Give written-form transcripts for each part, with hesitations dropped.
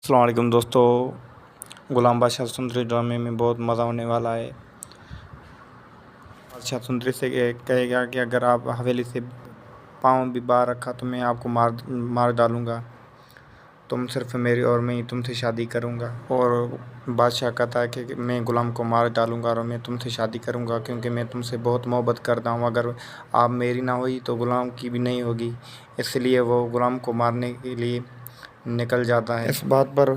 अस्सलाम वालेकुम दोस्तों, गुलाम बादशाह सुंदरी ड्रामे में बहुत मज़ा होने वाला है। बादशाह सुंदरी से कहेगा कि अगर आप हवेली से पाँव भी बाहर रखा तो मैं आपको मार डालूँगा। तुम सिर्फ मेरी और मैं ही तुमसे शादी करूँगा। और बादशाह कहता है कि मैं गुलाम को मार डालूँगा और मैं तुमसे शादी करूँगा क्योंकि मैं तुमसे बहुत मोहब्बत करता हूँ। अगर आप मेरी ना हुई तो गुलाम की भी नहीं होगी। इसलिए वो गुलाम को मारने के लिए निकल जाता है। इस बात पर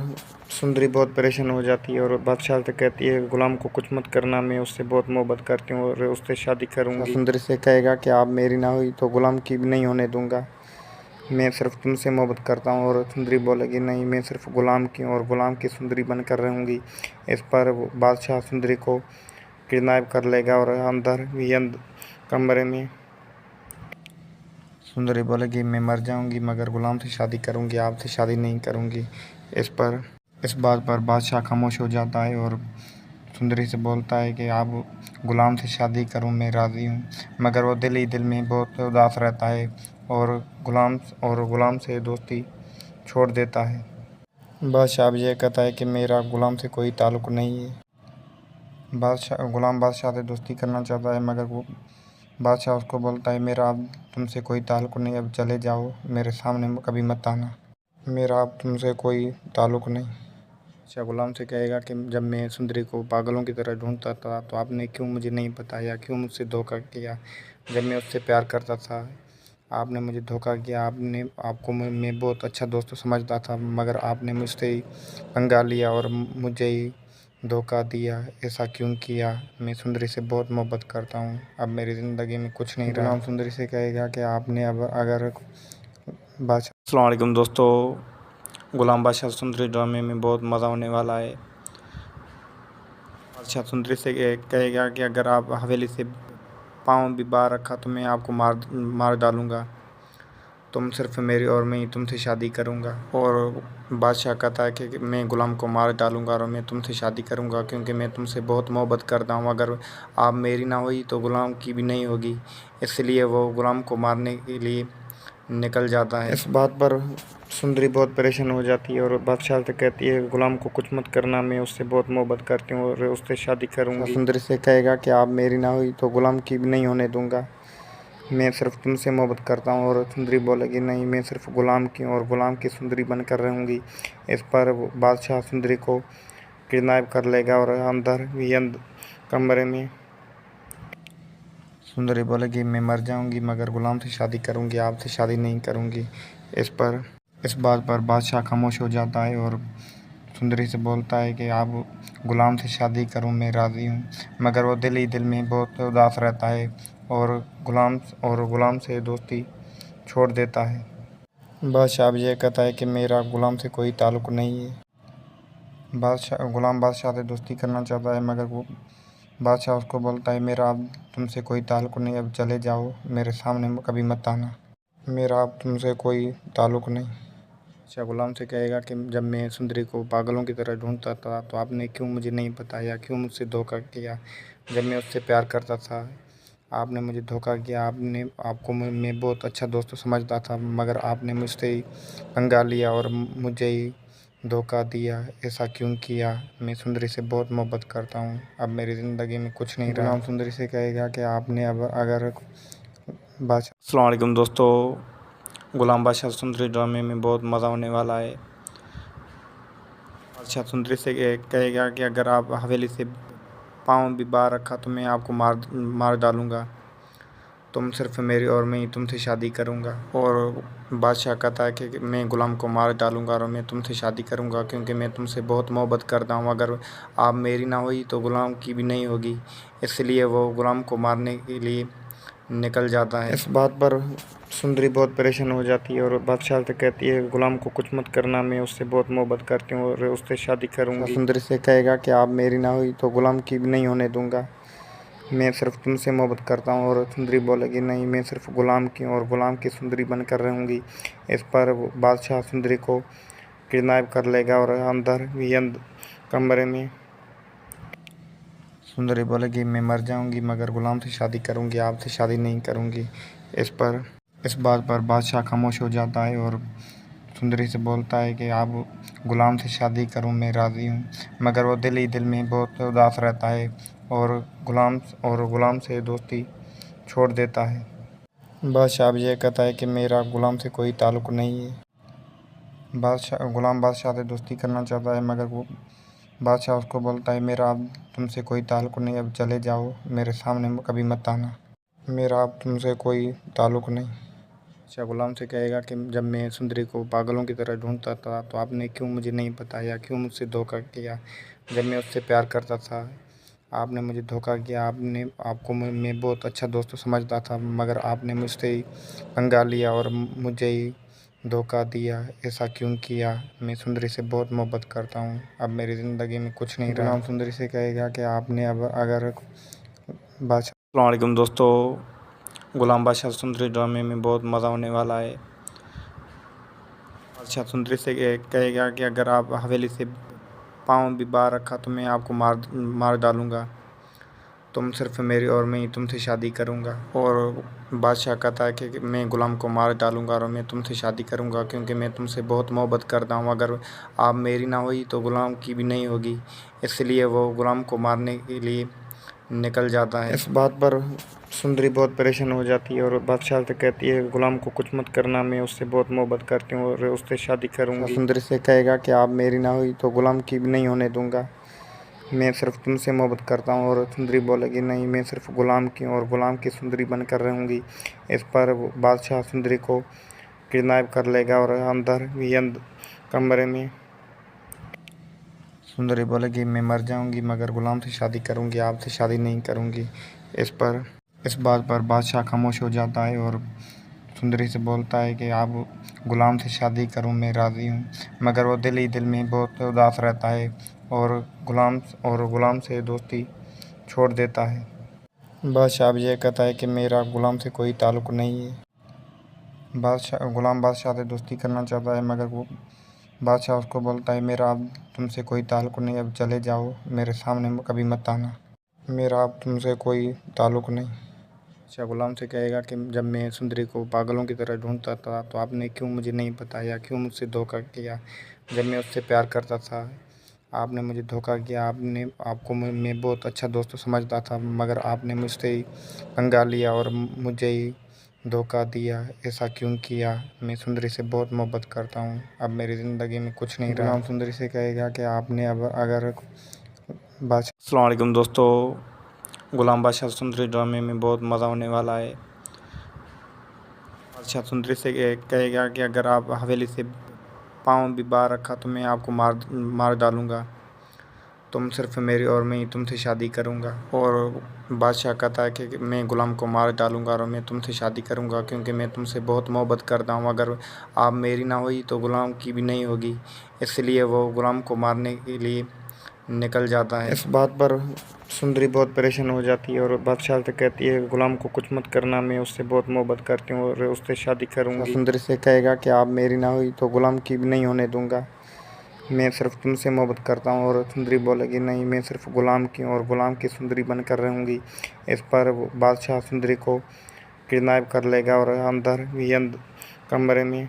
सुंदरी बहुत परेशान हो जाती है और बादशाह से कहती है गुलाम को कुछ मत करना, मैं उससे बहुत मोहब्बत करती हूँ और उससे शादी करूँगी। सुंदरी से कहेगा कि आप मेरी ना हुई तो गुलाम की भी नहीं होने दूँगा, मैं सिर्फ तुमसे मोहब्बत करता हूँ। और सुंदरी बोलेगी नहीं, मैं सिर्फ गुलाम की और गुलाम की सुंदरी बनकर रहूँगी। इस पर बादशाह सुंदरी को किडनैप कर लेगा और अंदर कमरे में सुंदरी बोलेगी मैं मर जाऊंगी मगर गुलाम से शादी करूंगी, आपसे शादी नहीं करूंगी। इस बात पर बादशाह खामोश हो जाता है और सुंदरी से बोलता है कि आप गुलाम से शादी करूं, मैं राज़ी हूं। मगर वो दिल ही दिल में बहुत उदास रहता है और गुलाम से दोस्ती छोड़ देता है। बादशाह अब यह कहता है कि मेरा गुलाम से कोई ताल्लुक़ नहीं है। गुलाम बादशाह से दोस्ती करना चाहता है मगर वो बादशाह उसको बोलता है मेरा अब तुमसे कोई ताल्लुक़ नहीं, अब चले जाओ, मेरे सामने कभी मत आना, मेरा अब तुमसे कोई ताल्लुक़ नहीं। अच्छा गुलाम से कहेगा कि जब मैं सुंदरी को पागलों की तरह ढूंढता था तो आपने क्यों मुझे नहीं बताया, क्यों मुझसे धोखा किया। जब मैं उससे प्यार करता था आपने मुझे धोखा किया, आपको मैं बहुत अच्छा दोस्त समझता था मगर आपने मुझसे ही पंगा लिया और मुझे ही धोखा दिया। ऐसा क्यों किया, मैं सुंदरी से बहुत मोहब्बत करता हूँ, अब मेरी ज़िंदगी में कुछ नहीं रहा। गुलाम सुंदरी से कहेगा कि आपने अब अगर बादशाह अस्सलाम वालेकुम दोस्तों, गुलाम बादशाह सुंदरी ड्रामे में बहुत मज़ा होने वाला है। बादशाह सुंदरी से कहेगा कि अगर आप हवेली से पाँव भी बाहर रखा तो मैं आपको मार डालूँगा। तुम सिर्फ मेरी और मैं ही तुमसे शादी करूँगा। और बादशाह कहता है कि मैं गुलाम को मार डालूँगा और मैं तुमसे शादी करूँगा क्योंकि मैं तुमसे बहुत मोहब्बत करता हूँ। अगर आप मेरी ना हुई तो गुलाम की भी नहीं होगी। इसलिए वो गुलाम को मारने के लिए निकल जाता है। इस बात पर सुंदरी बहुत परेशान हो जाती है और बादशाह से कहती है गुलाम को कुछ मत करना, मैं उससे बहुत मोहब्बत करती हूँ और उससे शादी करूँगी। सुंदरी से कहेगा कि आप मेरी ना हुई तो गुलाम की भी नहीं होने दूँगा, मैं सिर्फ तुमसे मोहब्बत करता हूँ। और सुंदरी बोलेगी नहीं, मैं सिर्फ गुलाम की और गुलाम की सुंदरी बनकर रहूँगी। इस पर बादशाह सुंदरी को किडनैप कर लेगा और अंदर कमरे में सुंदरी बोलेगी मैं मर जाऊंगी मगर गुलाम से शादी करूंगी, आपसे शादी नहीं करूंगी। इस बात पर बादशाह खामोश हो जाता है और सुंदरी से बोलता है कि आप गुलाम से शादी करूं, मैं राज़ी हूं। मगर वो दिल ही दिल में बहुत उदास रहता है और गुलाम से दोस्ती छोड़ देता है। बादशाह अब यह कहता है कि मेरा गुलाम से कोई ताल्लुक़ नहीं है। गुलाम बादशाह से दोस्ती करना चाहता है मगर वो बादशाह उसको बोलता है मेरा अब तुमसे कोई ताल्लुक़ नहीं, अब चले जाओ, मेरे सामने कभी मत आना, मेरा अब तुमसे कोई ताल्लुक़ नहीं। अच्छा गुलाम से कहेगा कि जब मैं सुंदरी को पागलों की तरह ढूंढता था तो आपने क्यों मुझे नहीं बताया, क्यों मुझसे धोखा किया। जब मैं उससे प्यार करता था आपने मुझे धोखा किया, आपको मैं बहुत अच्छा दोस्त समझता था मगर आपने मुझसे ही पंगा लिया और मुझे ही धोखा दिया। ऐसा क्यों किया, मैं सुंदरी से बहुत मोहब्बत करता हूँ, अब मेरी ज़िंदगी में कुछ नहीं रहा। गुलाम सुंदरी से कहेगा कि आपने अब अगर बादशाह अस्सलाम वालेकुम दोस्तों, गुलाम बादशाह सुंदरी ड्रामे में बहुत मज़ा होने वाला है। बादशाह सुंदरी से कहेगा कि अगर आप हवेली से पाँव भी बाहर रखा तो मैं आपको मार डालूँगा। तुम सिर्फ मेरी और मैं ही तुमसे शादी करूँगा। और बादशाह कहता है कि मैं गुलाम को मार डालूँगा और मैं तुमसे शादी करूँगा क्योंकि मैं तुमसे बहुत मोहब्बत करता हूँ। अगर आप मेरी ना हुई तो गुलाम की भी नहीं होगी। इसलिए वो गुलाम को मारने के लिए निकल जाता है। इस बात पर सुंदरी बहुत परेशान हो जाती है और बादशाह से कहती है गुलाम को कुछ मत करना, मैं उससे बहुत मोहब्बत करती हूँ और उससे शादी करूँगी। सुंदरी से कहेगा कि आप मेरी ना हुई तो गुलाम की भी नहीं होने दूँगा, मैं सिर्फ तुमसे मोहब्बत करता हूँ। और सुंदरी बोलेगी नहीं, मैं सिर्फ गुलाम की और गुलाम की सुंदरी बनकर रहूँगी। इस पर बादशाह सुंदरी को किडनैप कर लेगा और अंदर कमरे में सुंदरी बोलेगी मैं मर जाऊंगी मगर गुलाम से शादी करूंगी, आपसे शादी नहीं करूंगी। इस बात पर बादशाह खामोश हो जाता है और सुंदरी से बोलता है कि आप गुलाम से शादी करूं, मैं राज़ी हूँ, मगर वो दिल ही दिल में बहुत उदास रहता है और गुलाम से दोस्ती छोड़ देता है। बादशाह अब यह कहता है कि मेरा गुलाम से कोई ताल्लुक़ नहीं है। गुलाम बादशाह से दोस्ती करना चाहता है, मगर वो बादशाह उसको बोलता है मेरा अब तुमसे कोई ताल्लुक़ नहीं, अब चले जाओ, मेरे सामने कभी मत आना, मेरा अब तुमसे कोई ताल्लुक़ नहीं। अच्छा, गुलाम से कहेगा कि जब मैं सुंदरी को पागलों की तरह ढूंढता था तो आपने क्यों मुझे नहीं बताया, क्यों मुझसे धोखा किया। जब मैं उससे प्यार करता था आपने मुझे धोखा किया, आपको मैं बहुत अच्छा दोस्त समझता था, मगर आपने मुझसे ही पंगा लिया और मुझे ही धोखा दिया। ऐसा क्यों किया। मैं सुंदरी से बहुत मोहब्बत करता हूँ, अब मेरी ज़िंदगी में कुछ नहीं रहा। गुलाम सुंदरी से कहेगा कि आपने अब अगर बादशाह। अस्सलाम वालेकुम दोस्तों, गुलाम बादशाह सुंदरी ड्रामे में बहुत मज़ा होने वाला है। बादशाह सुंदरी से कहेगा कि अगर आप हवेली से पाँव भी बाहर रखा तो मैं आपको मार डालूँगा, तुम सिर्फ मेरी और मैं ही तुमसे शादी करूँगा। और बादशाह कहता है कि मैं गुलाम को मार डालूँगा और मैं तुमसे शादी करूँगा, क्योंकि मैं तुमसे बहुत मोहब्बत करता हूँ। अगर आप मेरी ना हुई तो गुलाम की भी नहीं होगी। इसलिए वो गुलाम को मारने के लिए निकल जाता है। इस बात पर सुंदरी बहुत परेशान हो जाती है और बादशाह से कहती है गुलाम को कुछ मत करना, मैं उससे बहुत मोहब्बत करती हूँ और उससे शादी करूँगी। सुंदरी से कहेगा कि आप मेरी ना हुई तो गुलाम की भी नहीं होने दूँगा, मैं सिर्फ तुमसे मोहब्बत करता हूँ। और सुंदरी बोलेगी नहीं, मैं सिर्फ गुलाम की और गुलाम की सुंदरी बनकर रहूँगी। इस पर बादशाह सुंदरी को किडनैप कर लेगा और अंदर कमरे में सुंदरी बोलेगी मैं मर जाऊंगी मगर गुलाम से शादी करूंगी, आपसे शादी नहीं करूंगी। इस बात पर बादशाह खामोश हो जाता है और सुंदरी से बोलता है कि आप गुलाम से शादी करूं, मैं राज़ी हूँ, मगर वो दिल ही दिल में बहुत उदास रहता है और गुलाम से दोस्ती छोड़ देता है। बादशाह अब यह कहता है कि मेरा गुलाम से कोई ताल्लुक़ नहीं है। गुलाम बादशाह से दोस्ती करना चाहता है, मगर वो बादशाह उसको बोलता है मेरा अब तुमसे कोई ताल्लुक़ नहीं, अब चले जाओ, मेरे सामने कभी मत आना, मेरा अब तुमसे कोई ताल्लुक़ नहीं। अच्छा, गुलाम से कहेगा कि जब मैं सुंदरी को पागलों की तरह ढूंढता था तो आपने क्यों मुझे नहीं बताया, क्यों मुझसे धोखा किया। जब मैं उससे प्यार करता था आपने मुझे धोखा किया, आपको मैं बहुत अच्छा दोस्त समझता था, मगर आपने मुझसे ही पंगा लिया और मुझे ही धोखा दिया। ऐसा क्यों किया। मैं सुंदरी से बहुत मोहब्बत करता हूँ, अब मेरी ज़िंदगी में कुछ नहीं रहा। गुलाम सुंदरी से कहेगा कि आपने अब अगर अस्सलाम वालेकुम दोस्तों, गुलाम बादशाह सुंदरी ड्रामे में बहुत मज़ा होने वाला है। बादशाह सुंदरी से कहेगा कि अगर आप हवेली से पाँव भी बाहर रखा तो मैं आपको मार डालूँगा, तुम सिर्फ मेरी और मैं ही तुमसे शादी करूँगा। और बादशाह सुंदरी से कहेगा कि आपने अब अगर बादशाह सुंदरी ड्रामे में बहुत मज़ा होने वाला है। सुंदरी से कहेगा कि अगर आप हवेली से पाँव भी बाहर रखा तो मैं आपको मार डालूँगा, तुम सिर्फ मेरी और मैं ही तुमसे शादी करूँगा। और बादशाह कहता है कि मैं गुलाम को मार डालूँगा और मैं तुमसे शादी करूँगा, क्योंकि मैं तुमसे बहुत मोहब्बत करता हूँ। अगर आप मेरी ना हुई तो गुलाम की भी नहीं होगी। इसलिए वो गुलाम को मारने के लिए निकल जाता है। इस बात पर सुंदरी बहुत परेशान हो जाती है और बादशाह से कहती है गुलाम को कुछ मत करना, मैं उससे बहुत मोहब्बत करती हूँ और उससे शादी करूँगी। सुंदरी से कहेगा कि आप मेरी ना हुई तो गुलाम की भी नहीं होने दूँगा, मैं सिर्फ तुमसे मोहब्बत करता हूँ। और सुंदरी बोलेगी नहीं, मैं सिर्फ गुलाम की और गुलाम की सुंदरी बनकर रहूँगी। इस पर बादशाह सुंदरी को किडनैप कर लेगा और अंदर कमरे में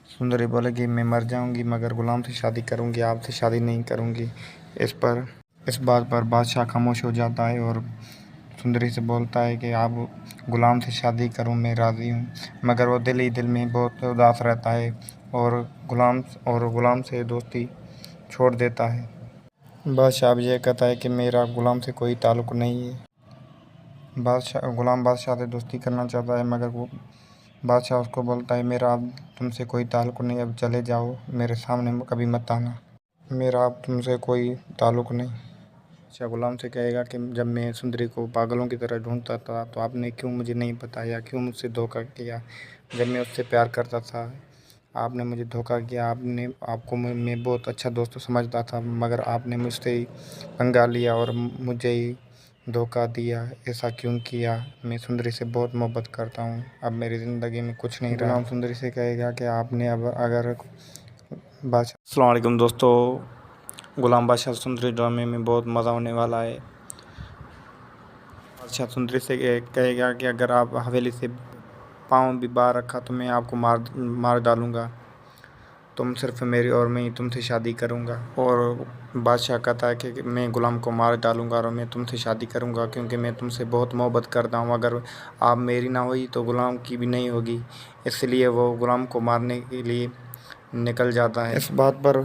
सुंदरी बोलेगी मैं मर जाऊंगी मगर गुलाम से शादी करूंगी, आपसे शादी नहीं करूंगी। इस बात पर बादशाह खामोश हो जाता है और सुंदरी से बोलता है कि आप गुलाम से शादी करूं, मैं राज़ी हूँ, मगर वो दिल ही दिल में बहुत उदास रहता है और गुलाम से दोस्ती छोड़ देता है। बादशाह अब यह कहता है कि मेरा गुलाम से कोई ताल्लुक़ नहीं है। गुलाम बादशाह से दोस्ती करना चाहता है, मगर वो बादशाह उसको बोलता है मेरा अब तुमसे कोई ताल्लुक़ नहीं, अब चले जाओ, मेरे सामने कभी मत आना, मेरा अब तुमसे कोई ताल्लुक़ नहीं। अच्छा, गुलाम से कहेगा कि जब मैं सुंदरी को पागलों की तरह ढूंढता था तो आपने क्यों मुझे नहीं बताया, क्यों मुझसे धोखा किया। जब मैं उससे प्यार करता था आपने मुझे धोखा किया, आपको मैं बहुत अच्छा दोस्त समझता था, मगर आपने मुझसे ही पंगा लिया और मुझे ही धोखा दिया। ऐसा क्यों किया। मैं सुंदरी से बहुत मोहब्बत करता हूँ, अब मेरी ज़िंदगी में कुछ नहीं रहा। गुलाम सुंदरी से कहेगा कि आपने अब अगर बादशाह। अस्सलाम वालेकुम दोस्तों, गुलाम बादशाह सुंदरी ड्रामे में बहुत मज़ा होने वाला है। बादशाह सुंदरी से कहेगा कि अगर आप हवेली से पाँव भी बाहर रखा तो मैं आपको मार डालूँगा। तुम सिर्फ मेरी और मैं ही तुमसे शादी करूँगा। और बादशाह कहता है कि मैं ग़ुलाम को मार डालूँगा और मैं तुमसे शादी करूँगा, क्योंकि मैं तुमसे बहुत मोहब्बत करता हूँ। अगर आप मेरी ना हुई तो ग़ुलाम की भी नहीं होगी। इसलिए वो ग़ुलाम को मारने के लिए निकल जाता है। इस बात पर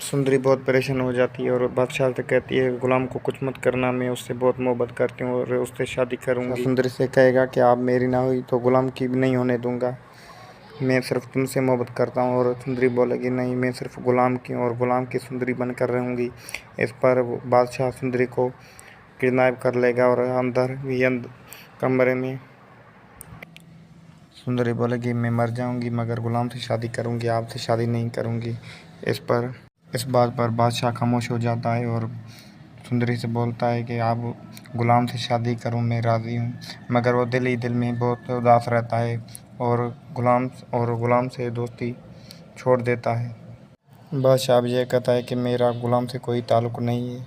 सुंदरी बहुत परेशान हो जाती है और बादशाह से कहती है, ग़ुलाम को कुछ मत करना, मैं उससे बहुत मोहब्बत करती हूँ और उससे शादी करूँगी। सुंदरी से कहेगा कि आप मेरी ना हुई तो ग़ुलाम की भी नहीं होने दूँगा, मैं सिर्फ तुमसे मोहब्बत करता हूँ। और सुंदरी बोलेगी, नहीं, मैं सिर्फ ग़ुलाम की और ग़ुलाम की सुंदरी बनकर रहूँगी। इस पर बादशाह सुंदरी को किडनैप कर लेगा और अंदर कमरे में सुंदरी बोलेगी, मैं मर जाऊंगी मगर ग़ुलाम से शादी करूंगी, आपसे शादी नहीं करूंगी। इस बात पर बादशाह खामोश हो जाता है और सुंदरी से बोलता है कि आप ग़ुलाम से शादी करो, मैं राज़ी हूँ। मगर वो दिल ही दिल में बहुत उदास रहता है और ग़ुलाम से दोस्ती छोड़ देता है। बादशाह अब यह कहता है कि मेरा ग़ुलाम से कोई ताल्लुक़ नहीं है।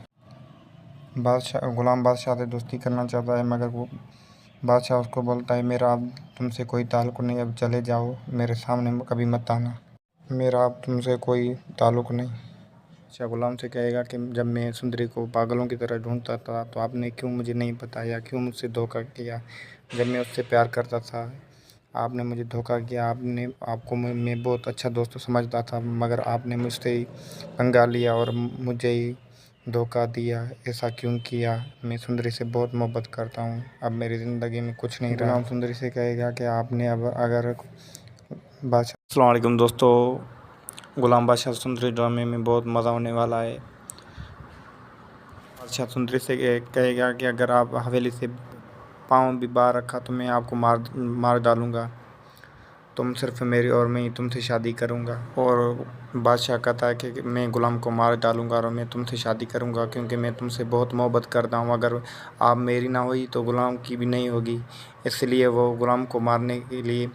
ग़ुलाम बादशाह से दोस्ती करना चाहता है, मगर वो बादशाह उसको बोलता है, मेरा अब तुमसे कोई ताल्लुक़ नहीं, अब चले जाओ, मेरे सामने कभी मत आना, मेरा अब तुमसे कोई ताल्लुक़ नहीं। अच्छा, ग़ुलाम से कहेगा कि जब मैं सुंदरी को पागलों की तरह ढूंढता था तो आपने क्यों मुझे नहीं बताया, क्यों मुझसे धोखा किया। जब मैं उससे प्यार करता था आपने मुझे धोखा किया, आपको मैं बहुत अच्छा दोस्त समझता था, मगर आपने मुझसे ही पंगा लिया और मुझे ही धोखा दिया। ऐसा क्यों किया। मैं सुंदरी से बहुत मोहब्बत करता हूँ, अब मेरी ज़िंदगी में कुछ नहीं रहा। ग़ुलाम सुंदरी से कहेगा कि आपने अब अगर बादशाह। अस्सलाम वालेकुम दोस्तों, ग़ुलाम बादशाह सुंदरी ड्रामे में बहुत मज़ा होने वाला है। बादशाह सुंदरी से कहेगा कि अगर आप हवेली से पाँव भी बाहर रखा तो मैं आपको मार डालूँगा। तुम सिर्फ मेरी और मैं ही तुमसे शादी करूँगा। और बादशाह कहता है कि मैं ग़ुलाम को मार डालूँगा और मैं तुमसे शादी करूँगा, क्योंकि मैं तुमसे बहुत मोहब्बत करता हूँ। अगर आप मेरी ना हुई तो ग़ुलाम की भी नहीं होगी। इसलिए वो ग़ुलाम को मारने के लिए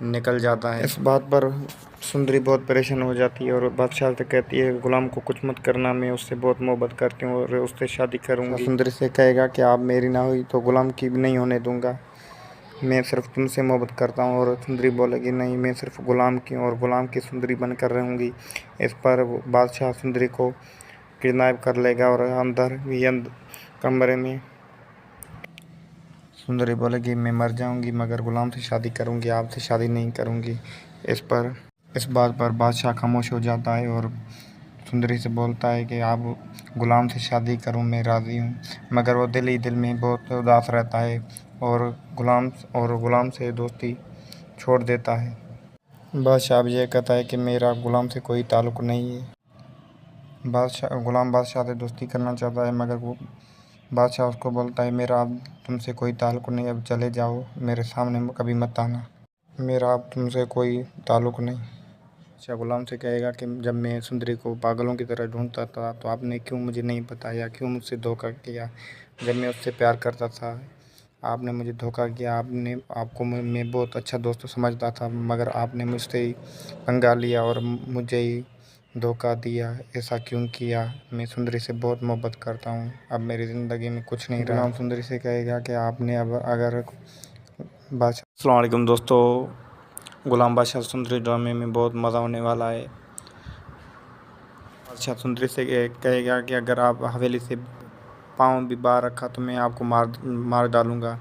निकल जाता है। इस बात पर सुंदरी बहुत परेशान हो जाती है और बादशाह से कहती है, ग़ुलाम को कुछ मत करना, मैं उससे बहुत मोहब्बत करती हूँ और उससे शादी करूँगी। सुंदरी से कहेगा कि आप मेरी ना हुई तो ग़ुलाम की भी नहीं होने दूँगा, मैं सिर्फ तुमसे मोहब्बत करता हूँ। और सुंदरी बोलेगी, नहीं, मैं सिर्फ ग़ुलाम की और ग़ुलाम की सुंदरी बनकर रहूँगी। इस पर बादशाह सुंदरी को किडनैप कर लेगा और अंदर कमरे में सुंदरी बोलेगी, मैं मर जाऊंगी मगर ग़ुलाम से शादी करूंगी, आपसे शादी नहीं करूंगी। इस बात पर बादशाह खामोश हो जाता है और सुंदरी से बोलता है कि आप ग़ुलाम से शादी करो, मैं राज़ी हूँ। मगर वो दिल ही दिल में बहुत उदास रहता है और ग़ुलाम से दोस्ती छोड़ देता है। बादशाह अब यह कहता है कि मेरा ग़ुलाम से कोई ताल्लुक़ नहीं है। ग़ुलाम बादशाह से दोस्ती करना चाहता है, मगर वो बादशाह उसको बोलता है, मेरा अब तुमसे कोई ताल्लुक़ नहीं, अब चले जाओ, मेरे सामने कभी मत आना, मेरा अब तुमसे कोई ताल्लुक़ नहीं। अच्छा, ग़ुलाम से कहेगा कि जब मैं सुंदरी को पागलों की तरह ढूंढता था तो आपने क्यों मुझे नहीं बताया, क्यों मुझसे धोखा किया। जब मैं उससे प्यार करता था आपने मुझे धोखा किया, आपको मैं बहुत अच्छा दोस्त समझता था, मगर आपने मुझसे ही पंगा लिया और मुझे ही धोखा दिया। ऐसा क्यों किया। मैं सुंदरी से बहुत मोहब्बत करता हूँ, अब मेरी ज़िंदगी में कुछ नहीं रहा। ग़ुलाम सुंदरी से कहेगा कि आपने अब अगर बादशाह। अस्सलाम वालेकुम दोस्तों, ग़ुलाम बादशाह सुंदरी ड्रामे में बहुत मज़ा होने वाला है। बादशाह सुंदरी से कहेगा कि अगर आप हवेली से पाँव भी बाहर रखा तो मैं आपको मार डालूँगा।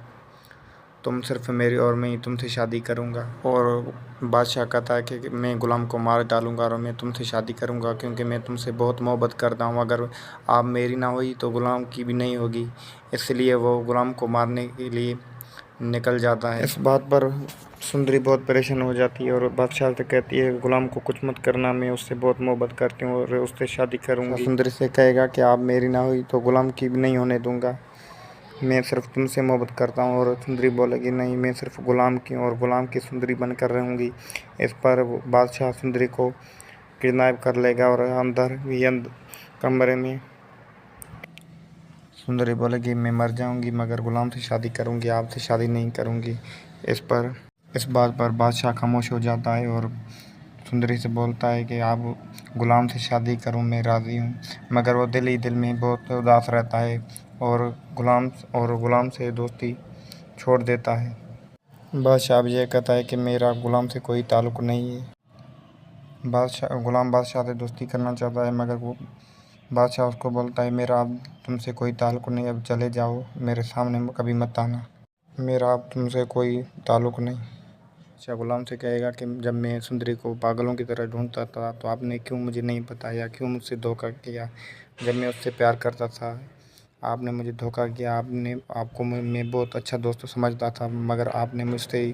तुम सिर्फ मेरी और मैं ही तुमसे शादी करूँगा। और बादशाह कहता है कि मैं ग़ुलाम को मार डालूँगा और मैं तुमसे शादी करूँगा, क्योंकि मैं तुमसे बहुत मोहब्बत करता हूँ। अगर आप मेरी ना हुई तो ग़ुलाम की भी नहीं होगी। इसलिए वो ग़ुलाम को मारने के लिए निकल जाता है। इस बात पर सुंदरी बहुत परेशान हो जाती है और बादशाह से कहती है, ग़ुलाम को कुछ मत करना, मैं उससे बहुत मोहब्बत करती हूँ और उससे शादी करूँगी। सुंदरी से कहेगा कि आप मेरी ना हुई तो ग़ुलाम की भी नहीं होने दूँगा, मैं सिर्फ तुमसे मोहब्बत करता हूँ। और सुंदरी बोलेगी, नहीं, मैं सिर्फ ग़ुलाम की और ग़ुलाम की सुंदरी बनकर रहूँगी। इस पर बादशाह सुंदरी को किडनैप कर लेगा और अंदर कमरे में सुंदरी बोलेगी, मैं मर जाऊंगी मगर ग़ुलाम से शादी करूंगी, आपसे शादी नहीं करूंगी। इस बात पर बादशाह खामोश हो जाता है और सुंदरी से बोलता है कि आप ग़ुलाम से शादी करो, मैं राज़ी हूँ। मगर वो दिल ही दिल में बहुत उदास रहता है और ग़ुलाम से दोस्ती छोड़ देता है। बादशाह अब यह कहता है कि मेरा गुलाम से कोई ताल्लुक़ नहीं है। गुलाम बादशाह से दोस्ती करना चाहता है, मगर वो बादशाह उसको बोलता है मेरा अब तुमसे कोई ताल्लुक़ नहीं, अब चले जाओ, मेरे सामने कभी मत आना, मेरा अब तुमसे कोई ताल्लुक़ नहीं। बादशाह गुलाम से कहेगा कि जब मैं सुंदरी को पागलों की तरह ढूंढता था तो आपने क्यों मुझे नहीं बताया, क्यों मुझसे धोखा किया। जब मैं उससे प्यार करता था आपने मुझे धोखा किया, आपको मैं बहुत अच्छा दोस्त समझता था, मगर आपने मुझसे ही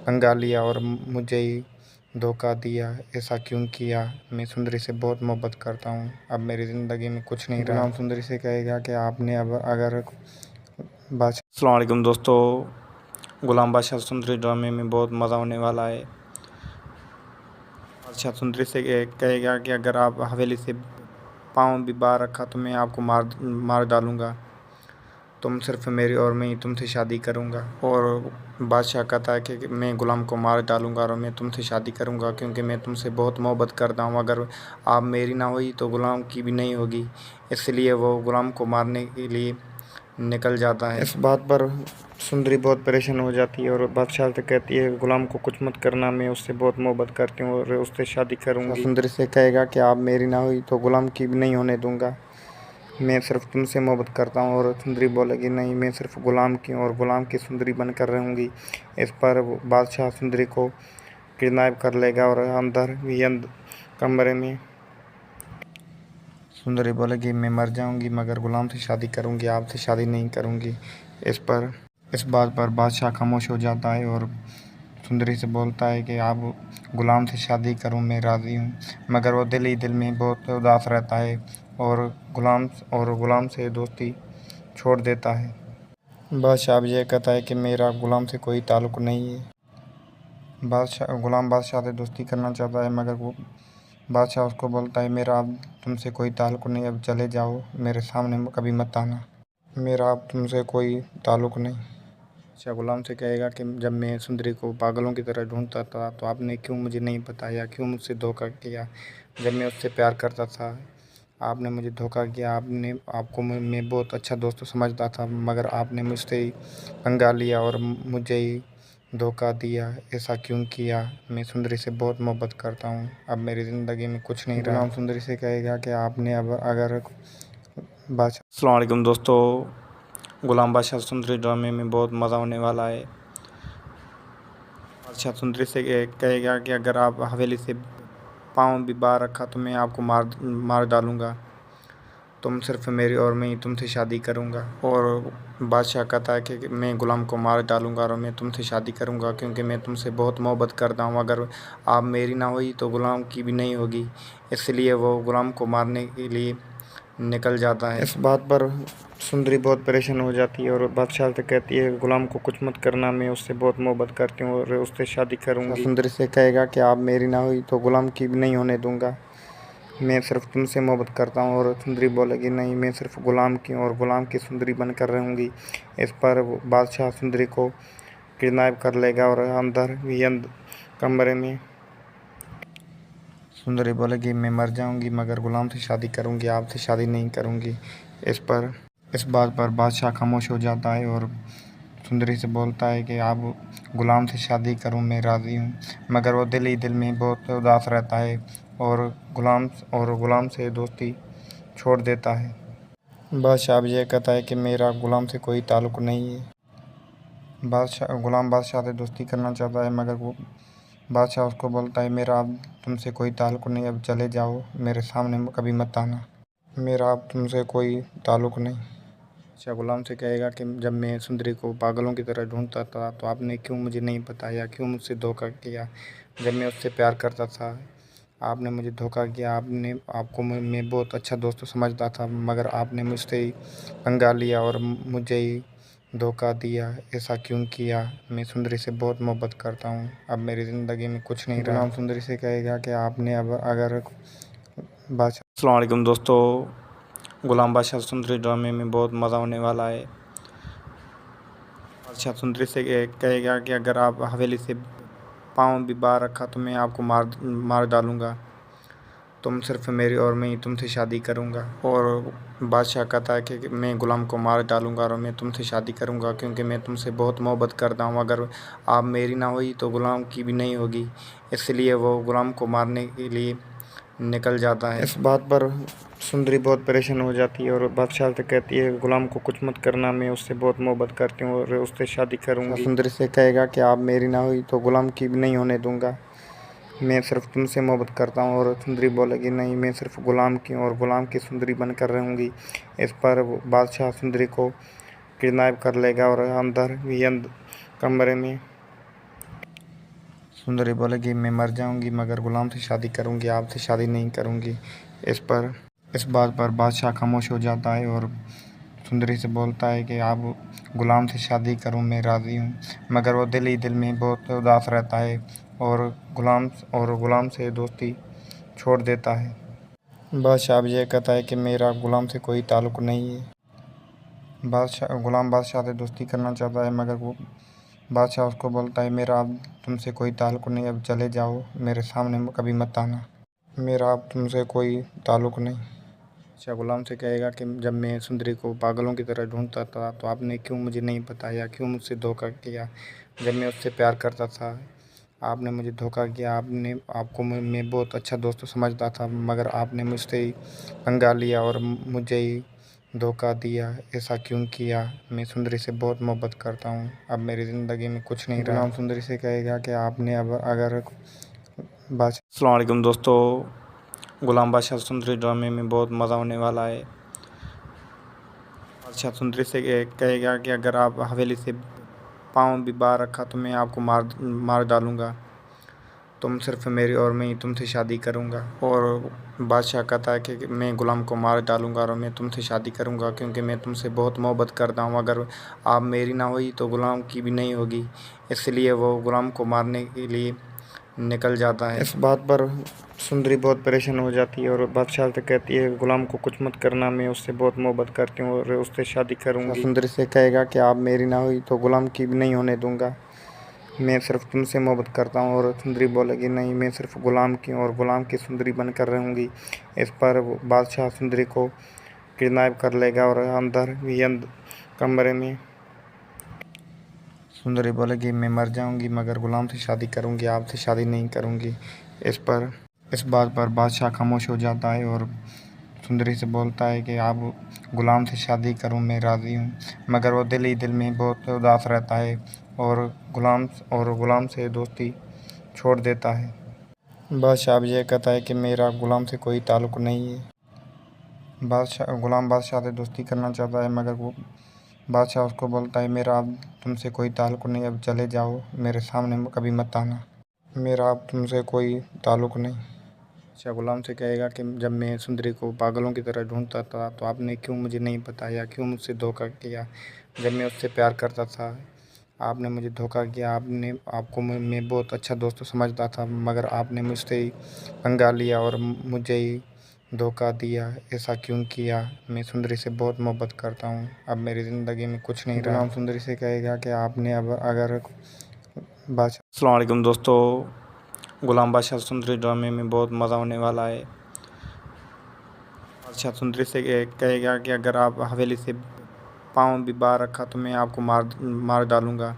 पंगा लिया और मुझे ही धोखा दिया। ऐसा क्यों किया। मैं सुंदरी से बहुत मोहब्बत करता हूँ, अब मेरी ज़िंदगी में कुछ नहीं रहा। गुलाम सुंदरी से कहेगा कि आपने अब अगर बादशाह। अस्सलाम वालेकुम दोस्तों, गुलाम बादशाह सुंदरी ड्रामे में बहुत मज़ा होने वाला है। बादशाह सुंदरी से कहेगा कि अगर आप हवेली से पाँव भी बाहर रखा तो मैं आपको मार डालूँगा, तुम सिर्फ मेरी और मैं ही तुमसे शादी करूँगा। और बादशाह कहता है कि मैं गुलाम को मार डालूँगा और मैं तुमसे शादी करूँगा, क्योंकि मैं तुमसे बहुत मोहब्बत करता हूँ। अगर आप मेरी ना हुई तो गुलाम की भी नहीं होगी। इसलिए वो गुलाम को मारने के लिए निकल जाता है। इस बात पर सुंदरी बहुत परेशान हो जाती है और बादशाह से कहती है गुलाम को कुछ मत करना, मैं उससे बहुत मोहब्बत करती हूँ और उससे शादी करूँगी। सुंदरी से कहेगा कि आप मेरी ना हुई तो गुलाम की भी नहीं होने दूँगा, मैं सिर्फ तुमसे मोहब्बत करता हूँ। और सुंदरी बोलेगी नहीं, मैं सिर्फ गुलाम की और गुलाम की सुंदरी बनकर रहूँगी। इस पर बादशाह सुंदरी को किडनैप कर लेगा और अंदर कमरे में सुंदरी बोलेगी मैं मर जाऊँगी मगर गुलाम से शादी करूँगी, आपसे शादी नहीं करूँगी। इस बात पर बादशाह खामोश हो जाता है और सुंदरी से बोलता है कि आप गुलाम से शादी करूं, मैं राज़ी हूं। मगर वो दिल ही दिल में बहुत उदास रहता है और गुलाम से दोस्ती छोड़ देता है। बादशाह अब यह कहता है कि मेरा गुलाम से कोई ताल्लुक़ नहीं है। गुलाम बादशाह से दोस्ती करना चाहता है, मगर वो बादशाह उसको बोलता है मेरा अब तुमसे कोई ताल्लुक़ नहीं, अब चले जाओ, मेरे सामने कभी मत आना, मेरा अब तुमसे कोई ताल्लुक़ नहीं। बादशाह गुलाम से कहेगा कि जब मैं सुंदरी को पागलों की तरह ढूंढता था तो आपने क्यों मुझे नहीं बताया, क्यों मुझसे धोखा किया। जब मैं उससे प्यार करता था आपने मुझे धोखा किया, आपको मैं बहुत अच्छा दोस्त समझता था, मगर आपने मुझसे ही पंगा लिया और मुझे ही धोखा दिया। ऐसा क्यों किया। मैं सुंदरी से बहुत मोहब्बत करता हूँ, अब मेरी ज़िंदगी में कुछ नहीं रहा। गुलाम सुंदरी से कहेगा कि आपने अब अगर बादशाह। अस्सलाम वालेकुम दोस्तों, गुलाम बादशाह सुंदरी ड्रामे में बहुत मज़ा होने वाला है। बादशाह सुंदरी से कहेगा कि अगर आप हवेली से पाँव भी बाहर रखा तो मैं आपको मार डालूँगा, तुम सिर्फ मेरी और मैं ही तुमसे शादी करूँगा। और बादशाह कहता है कि मैं गुलाम को मार डालूँगा और मैं तुमसे शादी करूँगा, क्योंकि मैं तुमसे बहुत मोहब्बत करता हूँ। अगर आप मेरी ना हुई तो गुलाम की भी नहीं होगी। इसलिए वो गुलाम को मारने के लिए निकल जाता है। इस बात पर सुंदरी बहुत परेशान हो जाती है और बादशाह से कहती है गुलाम को कुछ मत करना, मैं उससे बहुत मोहब्बत करती हूँ और उससे शादी करूँगी। सुंदरी से कहेगा कि आप मेरी ना हुई तो गुलाम की भी नहीं होने दूँगा, मैं सिर्फ तुमसे मोहब्बत करता हूँ। और सुंदरी बोलेगी नहीं, मैं सिर्फ गुलाम की और गुलाम की सुंदरी बनकर रहूँगी। इस पर बादशाह सुंदरी को किडनैप कर लेगा और अंदर कमरे में सुंदरी बोलेगी मैं मर जाऊँगी मगर गुलाम से शादी करूँगी, आपसे शादी नहीं करूँगी। इस बात पर बादशाह खामोश हो जाता है और सुंदरी से बोलता है कि आप गुलाम से शादी करूं, मैं राज़ी हूं। मगर वो दिल ही दिल में बहुत उदास रहता है और गुलाम से दोस्ती छोड़ देता है। बादशाह अब यह कहता है कि मेरा गुलाम से कोई ताल्लुक़ नहीं है। गुलाम बादशाह से दोस्ती करना चाहता है, मगर वो बादशाह उसको बोलता है मेरा अब तुमसे कोई ताल्लुक़ नहीं, अब चले जाओ, मेरे सामने कभी मत आना, मेरा अब तुमसे कोई ताल्लुक़ नहीं। बादशाह गुलाम से कहेगा कि जब मैं सुंदरी को पागलों की तरह ढूंढता था तो आपने क्यों मुझे नहीं बताया, क्यों मुझसे धोखा किया। जब मैं उससे प्यार करता था आपने मुझे धोखा किया, आपको मैं बहुत अच्छा दोस्त समझता था, मगर आपने मुझसे ही पंगा लिया और मुझे ही धोखा दिया। ऐसा क्यों किया। मैं सुंदरी से बहुत मोहब्बत करता हूँ, अब मेरी ज़िंदगी में कुछ नहीं रहा। गुलाम सुंदरी से कहेगा कि आपने अब अगर बादशाह। अस्सलाम वालेकुम दोस्तों, गुलाम बादशाह सुंदरी ड्रामे में बहुत मज़ा होने वाला है। बादशाह सुंदरी से कहेगा कि अगर आप हवेली से पाँव भी बाहर रखा तो मैं आपको मार डालूँगा, तुम सिर्फ मेरी और मैं ही तुमसे शादी करूँगा। और बादशाह कहता है कि मैं ग़ुलाम को मार डालूँगा और मैं तुमसे शादी करूँगा क्योंकि मैं तुमसे बहुत मोहब्बत करता हूँ। अगर आप मेरी ना हुई तो ग़ुलाम की भी नहीं होगी। इसलिए वो ग़ुलाम को मारने के लिए निकल जाता है। इस बात पर सुंदरी बहुत परेशान हो जाती है और बादशाह से कहती है ग़ुलाम को कुछ मत करना, मैं उससे बहुत मोहब्बत करती हूँ और उससे शादी करूँगी। सुंदरी से कहेगा कि आप मेरी ना हुई तो ग़ुलाम की भी नहीं होने दूँगा, मैं सिर्फ तुमसे मोहब्बत करता हूँ। और सुंदरी बोलेगी नहीं, मैं सिर्फ ग़ुलाम की हूँ और ग़ुलाम की सुंदरी बनकर रहूँगी। इस पर बादशाह सुंदरी को किडनैप कर लेगा और अंदर कमरे में सुंदरी बोलेगी मैं मर जाऊंगी मगर ग़ुलाम से शादी करूंगी, आपसे शादी नहीं करूंगी। इस बात पर बादशाह खामोश हो जाता है और सुंदरी से बोलता है कि आप ग़ुलाम से शादी करो, मैं राज़ी हूँ। मगर वो दिल ही दिल में बहुत उदास रहता है और ग़ुलाम से दोस्ती छोड़ देता है। बादशाह अब यह कहता है कि मेरा ग़ुलाम से कोई ताल्लुक़ नहीं है। ग़ुलाम बादशाह से दोस्ती करना चाहता है मगर वो बादशाह उसको बोलता है मेरा अब तुमसे कोई ताल्लुक़ नहीं, अब चले जाओ, मेरे सामने कभी मत आना, मेरा अब तुमसे कोई ताल्लुक़ नहीं। अच्छा, ग़ुलाम से कहेगा कि जब मैं सुंदरी को पागलों की तरह ढूंढता था तो आपने क्यों मुझे नहीं बताया, क्यों मुझसे धोखा किया। जब मैं उससे प्यार करता था आपने मुझे धोखा किया, आपको मैं बहुत अच्छा दोस्त समझता था मगर आपने मुझसे ही पंगा लिया और मुझे ही धोखा दिया। ऐसा क्यों किया, मैं सुंदरी से बहुत मोहब्बत करता हूँ, अब मेरी ज़िंदगी में कुछ नहीं रहा। ग़ुलाम सुंदरी से कहेगा कि आपने अब अगर अस्सलाम वालेकुम दोस्तों, ग़ुलाम बादशाह सुंदरी ड्रामे में बहुत मज़ा होने वाला है। बादशाह सुंदरी से कहेगा कि अगर आप हवेली से पाँव भी बाहर रखा तो मैं आपको मार डालूँगा, तुम सिर्फ मेरी और मैं ही तुमसे शादी करूँगा। और बादशाह कहता है कि मैं ग़ुलाम को मार डालूँगा और मैं तुमसे शादी करूँगा क्योंकि मैं तुमसे बहुत मोहब्बत करता हूँ। अगर आप मेरी ना हुई तो ग़ुलाम की भी नहीं होगी। इसलिए वो ग़ुलाम को मारने के लिए निकल जाता है। इस बात पर सुंदरी बहुत परेशान हो जाती है और बादशाह से कहती है ग़ुलाम को कुछ मत करना, मैं उससे बहुत मोहब्बत करती हूँ और उससे शादी करूँगी। सुंदरी से कहेगा कि आप मेरी ना हुई तो ग़ुलाम की भी नहीं होने दूँगा, मैं सिर्फ तुमसे मोहब्बत करता हूँ। और सुंदरी बोलेगी नहीं, मैं सिर्फ ग़ुलाम की हूँ और ग़ुलाम की सुंदरी बनकर रहूँगी। इस पर बादशाह सुंदरी को किडनैप कर लेगा और अंदर कमरे में सुंदरी बोलेगी मैं मर जाऊंगी मगर ग़ुलाम से शादी करूंगी, आपसे शादी नहीं करूंगी। इस बात पर बादशाह खामोश हो जाता है और सुंदरी से बोलता है कि आप ग़ुलाम से शादी करो, मैं राज़ी हूँ। मगर वो दिल ही दिल में बहुत उदास रहता है और ग़ुलाम से दोस्ती छोड़ देता है। बादशाह अब यह कहता है कि मेरा ग़ुलाम से कोई ताल्लुक़ नहीं है। ग़ुलाम बादशाह से दोस्ती करना चाहता है मगर वो बादशाह उसको बोलता है मेरा अब तुमसे कोई ताल्लुक़ नहीं, अब चले जाओ, मेरे सामने कभी मत आना, मेरा अब तुमसे कोई ताल्लुक़ नहीं। अच्छा, ग़ुलाम से कहेगा कि जब मैं सुंदरी को पागलों की तरह ढूंढता था तो आपने क्यों मुझे नहीं बताया, क्यों मुझसे धोखा किया। जब मैं उससे प्यार करता था आपने मुझे धोखा किया, आपको मैं बहुत अच्छा दोस्त समझता था मगर आपने मुझसे ही पंगा लिया और मुझे ही धोखा दिया। ऐसा क्यों किया, मैं सुंदरी से बहुत मोहब्बत करता हूँ, अब मेरी ज़िंदगी में कुछ नहीं रहा। ग़ुलाम सुंदरी से कहेगा कि आपने अब अगर अस्सलाम वालेकुम दोस्तों, ग़ुलाम बादशाह सुंदरी ड्रामे में बहुत मज़ा होने वाला है। बादशाह सुंदरी से कहेगा कि अगर आप हवेली से पाँव भी बाहर रखा तो मैं आपको मार डालूँगा,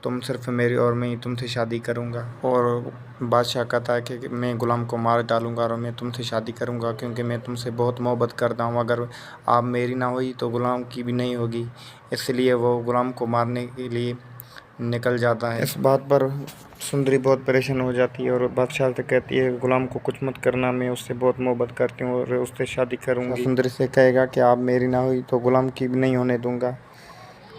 तुम सिर्फ मेरी और मैं ही तुमसे शादी करूँगा। और बादशाह कहता है कि मैं ग़ुलाम को मार डालूँगा और मैं तुमसे शादी करूँगा क्योंकि मैं तुमसे बहुत मोहब्बत करता हूँ। अगर आप मेरी ना हुई तो ग़ुलाम की भी नहीं होगी। इसलिए वो ग़ुलाम को मारने के लिए निकल जाता है। इस बात पर सुंदरी बहुत परेशान हो जाती है और बादशाह से कहती है ग़ुलाम को कुछ मत करना, मैं उससे बहुत मोहब्बत करती हूँ और उससे शादी करूँगी। सुंदरी से कहेगा कि आप मेरी ना हुई तो ग़ुलाम की भी नहीं होने दूँगा,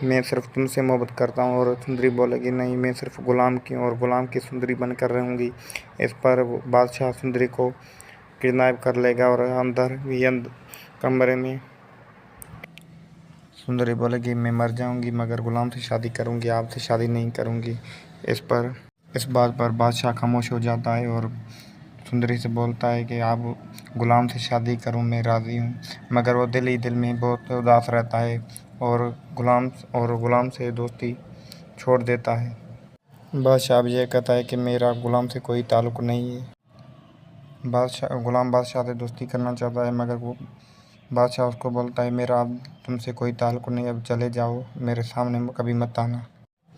मैं सिर्फ तुमसे मोहब्बत करता हूँ। और सुंदरी बोलेगी नहीं, मैं सिर्फ ग़ुलाम की हूँ और ग़ुलाम की सुंदरी बनकर रहूँगी। इस पर बादशाह सुंदरी को किडनैप कर लेगा और अंदर कमरे में सुंदरी बोलेगी मैं मर जाऊंगी मगर ग़ुलाम से शादी करूंगी, आपसे शादी नहीं करूंगी। इस बात पर बादशाह खामोश हो जाता है और सुंदरी से बोलता है कि आप ग़ुलाम से शादी करो, मैं राज़ी हूँ। मगर वो दिल ही दिल में बहुत उदास रहता है और ग़ुलाम से दोस्ती छोड़ देता है। बादशाह अब यह कहता है कि मेरा ग़ुलाम से कोई ताल्लुक़ नहीं है। गुलाम बादशाह से दोस्ती करना चाहता है, मगर वो बादशाह उसको बोलता है मेरा अब तुमसे कोई ताल्लुक़ नहीं, अब चले जाओ, मेरे सामने कभी मत आना,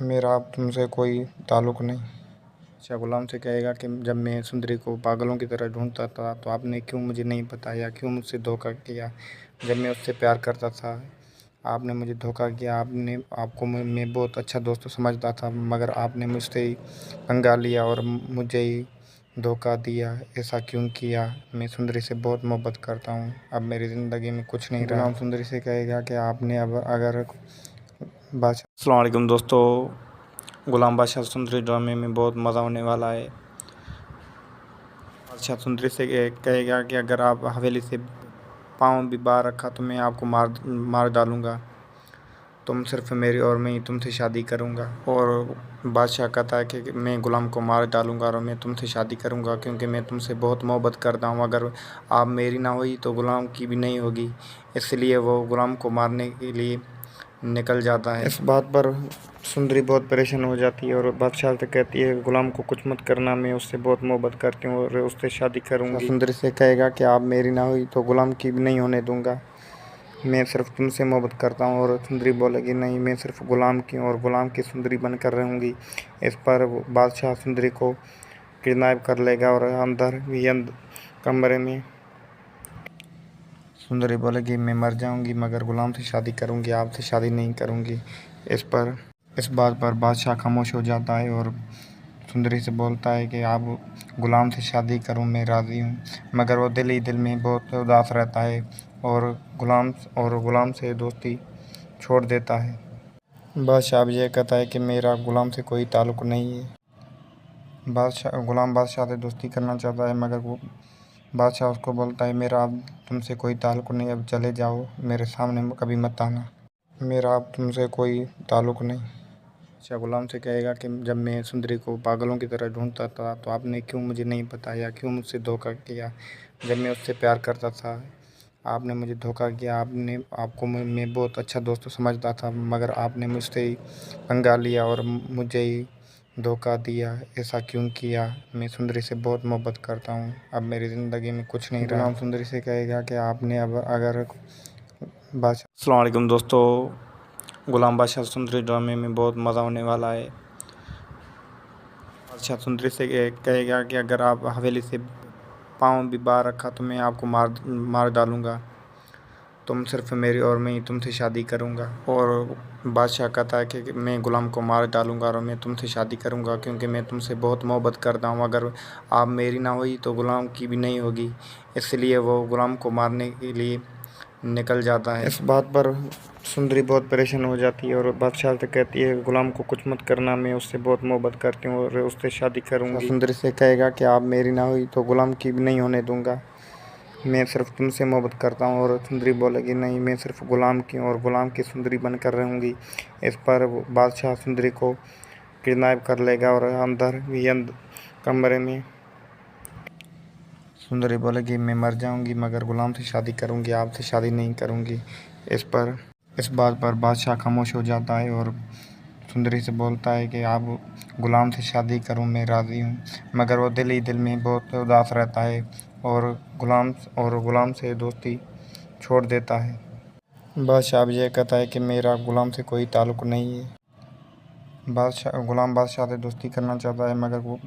मेरा अब तुमसे कोई ताल्लुक़ नहीं। अच्छा, गुलाम से कहेगा कि जब मैं सुंदरी को पागलों की तरह ढूंढता था तो आपने क्यों मुझे नहीं बताया, क्यों मुझसे धोखा किया। जब मैं उससे प्यार करता था आपने मुझे धोखा किया, आपको मैं बहुत अच्छा दोस्त समझता था, मगर आपने मुझसे ही पंगा लिया और मुझे ही धोखा दिया। ऐसा क्यों किया। मैं सुंदरी से बहुत मोहब्बत करता हूँ, अब मेरी ज़िंदगी में कुछ नहीं रहा। गुलाम सुंदरी से कहेगा कि आपने अब अगर बादशाह। अस्सलाम वालेकुम दोस्तों, गुलाम बादशाह सुंदरी ड्रामे में बहुत मज़ा होने वाला है। बादशाह सुंदरी से कहेगा कि अगर आप हवेली से पाँव भी बाहर रखा तो मैं आपको मार डालूँगा, तुम सिर्फ मेरी और मैं ही तुमसे शादी करूँगा। और बादशाह कहता है कि मैं गुलाम को मार डालूँगा और मैं तुमसे शादी करूँगा, क्योंकि मैं तुमसे बहुत मोहब्बत करता हूँ। अगर आप मेरी ना हुई तो गुलाम की भी नहीं होगी। इसलिए वो गुलाम को मारने के लिए निकल जाता है। इस बात पर सुंदरी बहुत परेशान हो जाती है और बादशाह से कहती है गुलाम को कुछ मत करना, मैं उससे बहुत मोहब्बत करती हूँ और उससे शादी करूँगी। सुंदरी से कहेगा कि आप मेरी ना हुई तो गुलाम की भी नहीं होने दूँगा, मैं सिर्फ तुमसे मोहब्बत करता हूँ। और सुंदरी बोलेगी नहीं, मैं सिर्फ गुलाम की और गुलाम की सुंदरी बनकर रहूँगी। इस पर बादशाह सुंदरी को किडनैप कर लेगा और अंदर कमरे में सुंदरी बोलेगी मैं मर जाऊँगी मगर गुलाम से शादी करूँगी, आपसे शादी नहीं करूँगी। इस बात पर बादशाह खामोश हो जाता है और सुंदरी से बोलता है कि आप गुलाम से शादी करूं, मैं राज़ी हूं। मगर वो दिल ही दिल में बहुत उदास रहता है और गुलाम से दोस्ती छोड़ देता है। बादशाह अब यह कहता है कि मेरा गुलाम से कोई ताल्लुक़ नहीं है। गुलाम बादशाह से दोस्ती करना चाहता है, मगर वो बादशाह उसको बोलता है मेरा अब तुमसे कोई ताल्लुक़ नहीं, अब चले जाओ, मेरे सामने कभी मत आना, मेरा अब तुमसे कोई ताल्लुक़ नहीं। अच्छा, गुलाम से कहेगा कि जब मैं सुंदरी को पागलों की तरह ढूंढता था तो आपने क्यों मुझे नहीं बताया, क्यों मुझसे धोखा किया। जब मैं उससे प्यार करता था आपने मुझे धोखा किया, आपको मैं बहुत अच्छा दोस्त समझता था, मगर आपने मुझसे ही पंगा लिया और मुझे ही धोखा दिया। ऐसा क्यों किया। मैं सुंदरी से बहुत मोहब्बत करता हूँ, अब मेरी ज़िंदगी में कुछ नहीं रहा। गुलाम सुंदरी से कहेगा कि आपने अब अगर बादशाह। अस्सलाम वालेकुम दोस्तों, गुलाम बादशाह सुंदरी ड्रामे में बहुत मज़ा होने वाला है। बादशाह सुंदरी से कहेगा कि अगर आप हवेली से पाँव भी बाहर रखा तो मैं आपको मार डालूँगा, तुम सिर्फ मेरी और मैं ही तुमसे शादी करूँगा। और बादशाह कहता है कि मैं गुलाम को मार डालूँगा और मैं तुमसे शादी करूँगा, क्योंकि मैं तुमसे बहुत मोहब्बत करता हूँ। अगर आप मेरी ना हुई तो गुलाम की भी नहीं होगी। इसलिए वो गुलाम को मारने के लिए निकल जाता है। इस बात पर सुंदरी बहुत परेशान हो जाती है और बादशाह से कहती है गुलाम को कुछ मत करना, मैं उससे बहुत मोहब्बत करती हूँ और उससे शादी करूँगी। सुंदरी से कहेगा कि आप मेरी ना हुई तो गुलाम की भी नहीं होने दूँगा, मैं सिर्फ तुमसे मोहब्बत करता हूँ। और सुंदरी बोलेगी नहीं, मैं सिर्फ गुलाम की और गुलाम की सुंदरी बनकर रहूँगी। इस पर बादशाह सुंदरी को किडनैप कर लेगा और अंदर कमरे में सुंदरी बोलेगी मैं मर जाऊँगी मगर गुलाम से शादी करूँगी, आपसे शादी नहीं करूँगी। इस बात पर बादशाह खामोश हो जाता है और सुंदरी से बोलता है कि आप गुलाम से शादी करूं, मैं राज़ी हूं। मगर वो दिल ही दिल में बहुत उदास रहता है और गुलाम से दोस्ती छोड़ देता है। बादशाह अब यह कहता है कि मेरा गुलाम से कोई ताल्लुक़ नहीं है। गुलाम बादशाह से दोस्ती करना चाहता है, मगर वो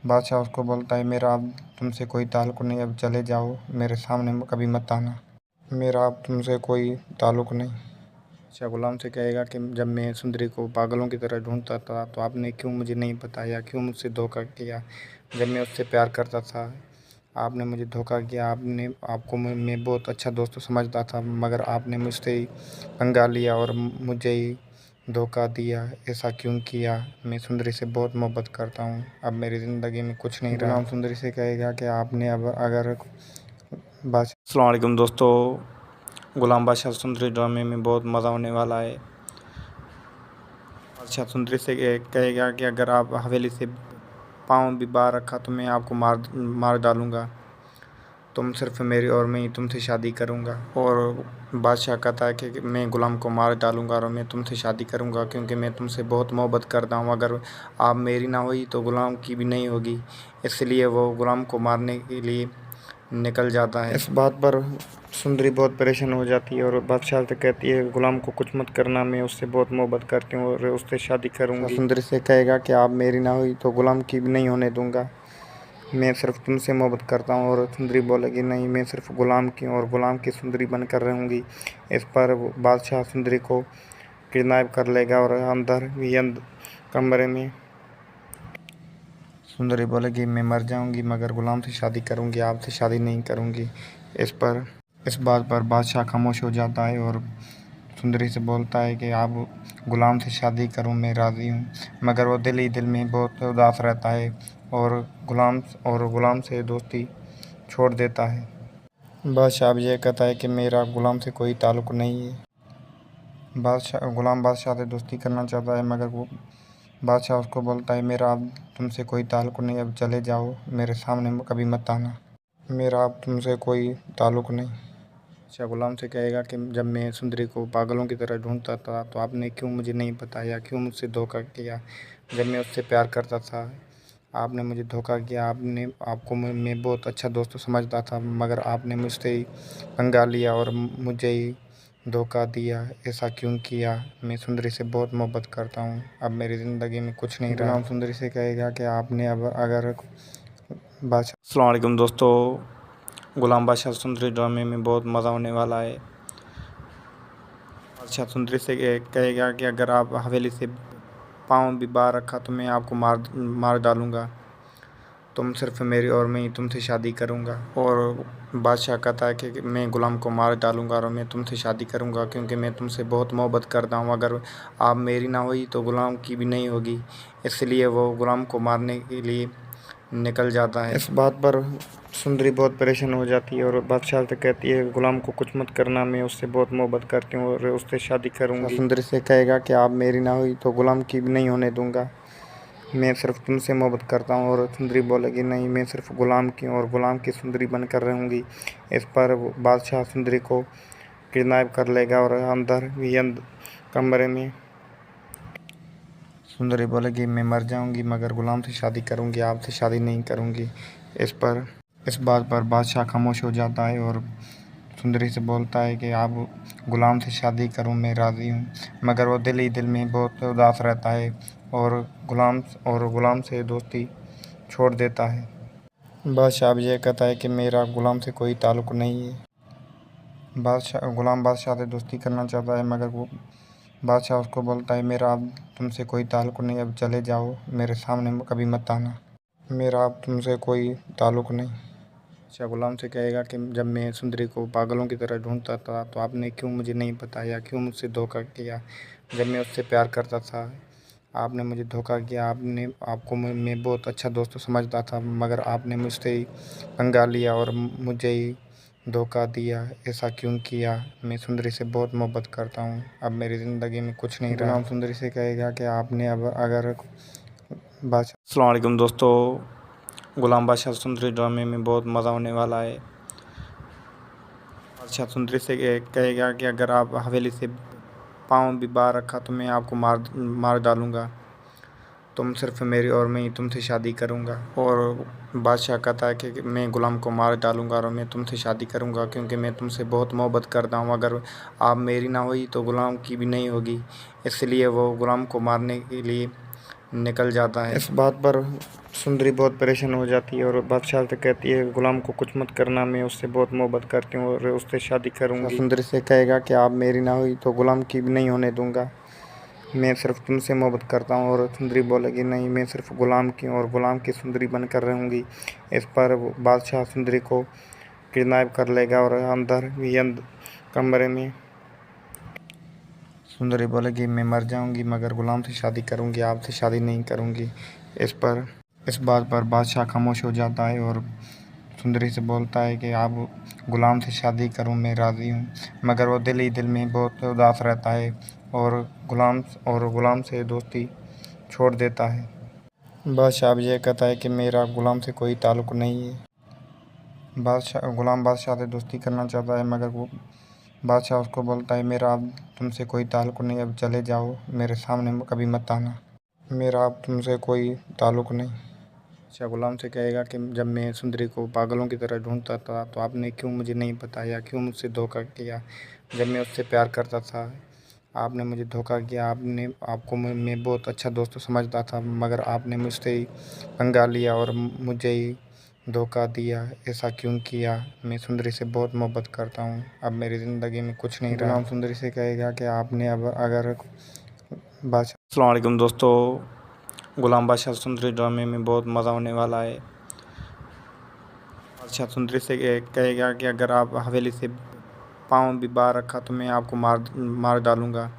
बादशाह उसको बोलता है मेरा अब तुमसे कोई ताल्लुक़ नहीं, अब चले जाओ, मेरे सामने कभी मत आना, मेरा अब तुमसे कोई ताल्लुक़ नहीं। अच्छा, गुलाम से कहेगा कि जब मैं सुंदरी को पागलों की तरह ढूंढता था तो आपने क्यों मुझे नहीं बताया, क्यों मुझसे धोखा किया। जब मैं उससे प्यार करता था आपने मुझे धोखा किया, आपको मैं बहुत अच्छा दोस्त समझता था, मगर आपने मुझसे ही पंगा लिया और मुझे ही धोखा दिया। ऐसा क्यों किया। मैं सुंदरी से बहुत मोहब्बत करता हूँ, अब मेरी ज़िंदगी में कुछ नहीं रहा। गुलाम सुंदरी से कहेगा कि आपने अब अगर अस्सलाम वालेकुम दोस्तों, गुलाम बादशाह सुंदरी ड्रामे में बहुत मज़ा होने वाला है। बादशाह सुंदरी से कहेगा कि अगर आप हवेली से पाँव भी बाहर रखा तो मैं आपको मार डालूँगा, तुम सिर्फ मेरी और मैं ही तुमसे शादी करूँगा। और बादशाह कहता है कि मैं गुलाम को मार डालूँगा और मैं तुमसे शादी करूँगा, क्योंकि मैं तुमसे बहुत मोहब्बत करता हूँ। अगर आप मेरी ना हुई तो गुलाम की भी नहीं होगी। इसलिए वो गुलाम को मारने के लिए निकल जाता है। इस बात पर सुंदरी बहुत परेशान हो जाती है और बादशाह से कहती है, गुलाम को कुछ मत करना, मैं उससे बहुत मोहब्बत करती हूँ और उससे शादी करूँगी। सुंदरी से कहेगा कि आप मेरी ना हुई तो गुलाम की भी नहीं होने दूंगा, मैं सिर्फ तुमसे मोहब्बत करता हूँ। और सुंदरी बोलेगी, नहीं, मैं सिर्फ गुलाम की और गुलाम की सुंदरी बनकर रहूँगी। इस पर बादशाह सुंदरी को किडनैप कर लेगा और अंदर कमरे में सुंदरी बोलेगी, मैं मर जाऊंगी मगर गुलाम से शादी करूंगी, आपसे शादी नहीं करूंगी। इस बात पर बादशाह खामोश हो जाता है और सुंदरी से बोलता है कि आप गुलाम से शादी करूं, मैं राज़ी हूं। मगर वो दिल ही दिल में बहुत उदास रहता है और गुलाम से दोस्ती छोड़ देता है। बादशाह अब यह कहता है कि मेरा गुलाम से कोई ताल्लुक़ नहीं है। गुलाम बादशाह से दोस्ती करना चाहता है, मगर वो बादशाह उसको बोलता है, मेरा अब तुमसे कोई ताल्लुक़ नहीं, अब चले जाओ, मेरे सामने कभी मत आना, मेरा अब तुमसे कोई ताल्लुक़ नहीं। अच्छा, गुलाम से कहेगा कि जब मैं सुंदरी को पागलों की तरह ढूंढता था तो आपने क्यों मुझे नहीं बताया, क्यों मुझसे धोखा किया। जब मैं उससे प्यार करता था आपने मुझे धोखा किया, आपको मैं बहुत अच्छा दोस्त समझता था, मगर आपने मुझसे ही पंगा लिया और मुझे ही धोखा दिया। ऐसा क्यों किया। मैं सुंदरी से बहुत मोहब्बत करता हूँ, अब मेरी ज़िंदगी में कुछ नहीं रहा। गुलाम सुंदरी से कहेगा कि आपने अब अगर बादशाह। अस्सलाम वालेकुम दोस्तों, गुलाम बादशाह सुंदरी ड्रामे में बहुत मज़ा होने वाला है। बादशाह सुंदरी से कहेगा कि अगर आप हवेली से पाँव भी बाहर रखा तो मैं आपको मार डालूँगा, तुम सिर्फ मेरी और मैं ही तुमसे शादी करूँगा। और बादशाह कहता है कि मैं गुलाम को मार डालूँगा और मैं तुमसे शादी करूँगा, क्योंकि मैं तुमसे बहुत मोहब्बत करता हूँ। अगर आप मेरी ना हुई तो गुलाम की भी नहीं होगी। इसलिए वो गुलाम को मारने के लिए निकल जाता है। इस बात पर सुंदरी बहुत परेशान हो जाती है और बादशाह से कहती है, गुलाम को कुछ मत करना, मैं उससे बहुत मोहब्बत करती हूँ और उससे शादी करूँगी। सुंदरी से कहेगा कि आप मेरी ना हुई तो गुलाम की भी नहीं होने दूंगा, मैं सिर्फ तुमसे मोहब्बत करता हूँ। और सुंदरी बोलेगी, नहीं, मैं सिर्फ गुलाम की और गुलाम की सुंदरी बनकर रहूँगी। इस पर बादशाह सुंदरी को किडनैप कर लेगा और अंदर कमरे में सुंदरी बोलेगी, मैं मर जाऊंगी मगर गुलाम से शादी करूंगी, आपसे शादी नहीं करूंगी। इस बात पर बादशाह खामोश हो जाता है और सुंदरी से बोलता है कि आप गुलाम से शादी करूं, मैं राज़ी हूं। मगर वो दिल ही दिल में बहुत उदास रहता है और गुलाम से दोस्ती छोड़ देता है। बादशाह अब यह कहता है कि मेरा गुलाम से कोई ताल्लुक़ नहीं है। गुलाम बादशाह से दोस्ती करना चाहता है, मगर वो बादशाह उसको बोलता है, मेरा अब तुमसे कोई ताल्लुक़ नहीं, अब चले जाओ, मेरे सामने कभी मत आना, मेरा अब तुमसे कोई ताल्लुक़ नहीं। अच्छा, गुलाम से कहेगा कि जब मैं सुंदरी को पागलों की तरह ढूंढता था तो आपने क्यों मुझे नहीं बताया, क्यों मुझसे धोखा किया। जब मैं उससे प्यार करता था आपने मुझे धोखा किया, आपको मैं बहुत अच्छा दोस्त समझता था, मगर आपने मुझसे ही पंगा लिया और मुझे ही धोखा दिया। ऐसा क्यों किया। मैं सुंदरी से बहुत मोहब्बत करता हूँ, अब मेरी ज़िंदगी में कुछ नहीं रहा। गुलाम सुंदरी से कहेगा कि आपने अब अगर बादशाह। अस्सलाम वालेकुम दोस्तों, गुलाम बादशाह सुंदरी ड्रामे में बहुत मज़ा होने वाला है। बादशाह सुंदरी से कहेगा कि अगर आप हवेली से पाँव भी बाहर रखा तो मैं आपको मार डालूँगा, तुम सिर्फ मेरी और मैं ही तुमसे शादी करूँगा। और बादशाह कहता है कि मैं गुलाम को मार डालूँगा और मैं तुमसे शादी करूँगा, क्योंकि मैं तुमसे बहुत मोहब्बत करता हूँ। अगर आप मेरी ना हुई तो गुलाम की भी नहीं होगी। इसलिए वो गुलाम को मारने के लिए निकल जाता है। इस बात पर सुंदरी बहुत परेशान हो जाती है और बादशाह से कहती है, गुलाम को कुछ मत करना, मैं उससे बहुत मोहब्बत करती हूँ और उससे शादी करूँगी। सुंदरी से कहेगा कि आप मेरी ना हुई तो गुलाम की भी नहीं होने दूंगा, मैं सिर्फ तुमसे मोहब्बत करता हूँ। और सुंदरी बोलेगी, नहीं, मैं सिर्फ गुलाम की और गुलाम की सुंदरी बनकर रहूँगी। इस पर बादशाह सुंदरी को किडनैप कर लेगा और अंदर कमरे में सुंदरी बोलेगी, मैं मर जाऊंगी मगर गुलाम से शादी करूंगी, आपसे शादी नहीं करूंगी। इस बात पर बादशाह खामोश हो जाता है और सुंदरी से बोलता है कि आप गुलाम से शादी करूं, मैं राज़ी हूं। मगर वो दिल ही दिल में बहुत उदास रहता है और गुलाम से दोस्ती छोड़ देता है। बादशाह अब यह कहता है कि मेरा गुलाम से कोई ताल्लुक़ नहीं है। गुलाम बादशाह से दोस्ती करना चाहता है, मगर वो बादशाह उसको बोलता है मेरा अब तुमसे कोई ताल्लुक़ नहीं, अब चले जाओ, मेरे सामने कभी मत आना, मेरा अब तुमसे कोई ताल्लुक़ नहीं। अच्छा गुलाम से कहेगा कि जब मैं सुंदरी को पागलों की तरह ढूंढता था तो आपने क्यों मुझे नहीं बताया, क्यों मुझसे धोखा किया। जब मैं उससे प्यार करता था आपने मुझे धोखा किया, आपको मैं बहुत अच्छा दोस्त समझता था, मगर आपने मुझसे ही पंगा लिया और मुझे ही धोखा दिया। ऐसा क्यों किया। मैं सुंदरी से बहुत मोहब्बत करता हूँ, अब मेरी ज़िंदगी में कुछ नहीं रहा। गुलाम सुंदरी से कहेगा कि आपने अब अगर बादशाह। अस्सलाम वालेकुम दोस्तों, गुलाम बादशाह सुंदरी ड्रामे में बहुत मज़ा होने वाला है। बादशाह सुंदरी से कहेगा कि अगर आप हवेली से पाँव भी बाहर रखा तो मैं आपको मार डालूँगा,